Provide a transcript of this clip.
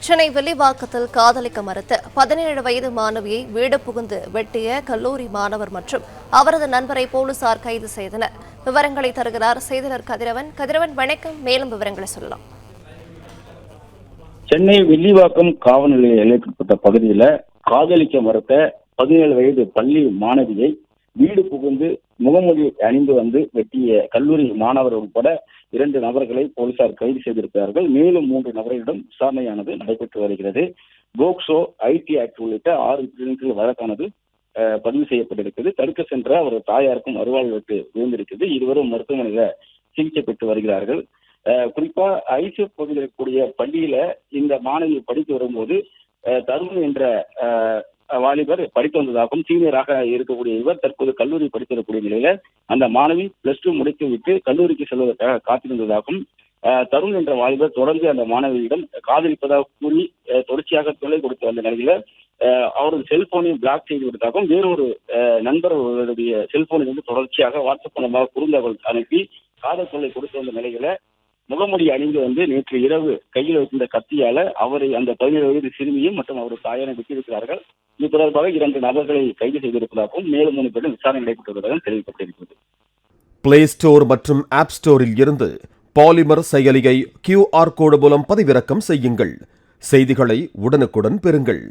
சென்னை வில்லிவாக்கத்தில் காதலிக்க மறுத்த 17 வயது மாணவியை வீடு புகுந்து வெட்டிய கல்லூரி மாணவர் மற்றும் அவரது நண்பரை போலீசார் கைது செய்தனர். விவரங்களை தருகிறார் செய்தியாளர் கதிரவன். வணக்கம். மேலும் விவரங்களை சொல்லலாம். சென்னை வில்லிவாக்கம் காவல் நிலைய எல்லைக்குட்பட்ட பகுதியில் காதலிக்க மறுத்த 17 வயது பள்ளி மாணவியை வீடு புகுந்து முகமூடி அணிந்து வந்து வெட்டிய கல்லூரி மாணவர் உட்பட 2 நபர்களை போலீசார் கைது செய்திருக்கிறார்கள். மேலும் 3 நபர்களிடம் விசாரணையானது நடைபெற்று வருகிறது. போக்சோ, ஐடி ஆக்ட் உள்ளிட்ட 6 பிரிவுகளில் வழக்கானது பதிவு செய்யப்பட்டிருக்கிறது. தடுக்க சென்ற அவர் தாயாருக்கும் அருவாள் வெட்டு விழுந்திருக்கிறது. இருவரும் மருத்துவமனையில சிகிச்சை பெற்று வருகிறார்கள். குறிப்பா ஐசிஎஃப் பகுதியில் இருக்கக்கூடிய பள்ளியில இந்த மாணவி படித்து வரும்போது தருண் என்ற வாலிபர் படித்து வந்ததாகவும், சீனியராக இருக்கக்கூடிய இவர் தற்போது கல்லூரி படித்து வரக்கூடிய நிலையில அந்த மாணவி +2 முடித்து விட்டு கல்லூரிக்கு செல்வதற்காக காத்திருந்ததாகவும், தருண் என்ற வாலிபர் தொடர்ந்து அந்த மாணவியிடம் காதலிப்பதாக கூறி தொடர்ச்சியாக தொல்லை கொடுத்து வந்த நிலையில அவரது செல்போனையும் பிளாக் செய்து விட்டதாகவும், வேறொரு நண்பர்களுடைய செல்போனில் இருந்து தொடர்ச்சியாக வாட்ஸ்அப் மூலமாக குறுந்தகவல் அனுப்பி காதல் தொல்லை கொடுத்து வந்த நிலையில முகமூடி அணிந்து வந்து நேற்று இரவு கையில் வைத்திருந்த கத்தியால அவரை அந்த 17 வயது சிறுமியும் மற்றும் அவரது தாயாரை வெட்டியிருக்கிறார்கள். இது தொடர்பாக 2 நபர்களை கைது செய்திருப்பதாகவும், மேலும் 3 பேரும் விசாரணை நடைபெற்றுள்ளதாகவும் தெரிவிக்கப்பட்டிருக்கிறது. பிளே ஸ்டோர் மற்றும் ஆப் ஸ்டோரில் இருந்து பாலிமர் செயலியை QR கோடு மூலம் பதிவிறக்கம் செய்யுங்கள். செய்திகளை உடனுக்குடன் பெறுங்கள்.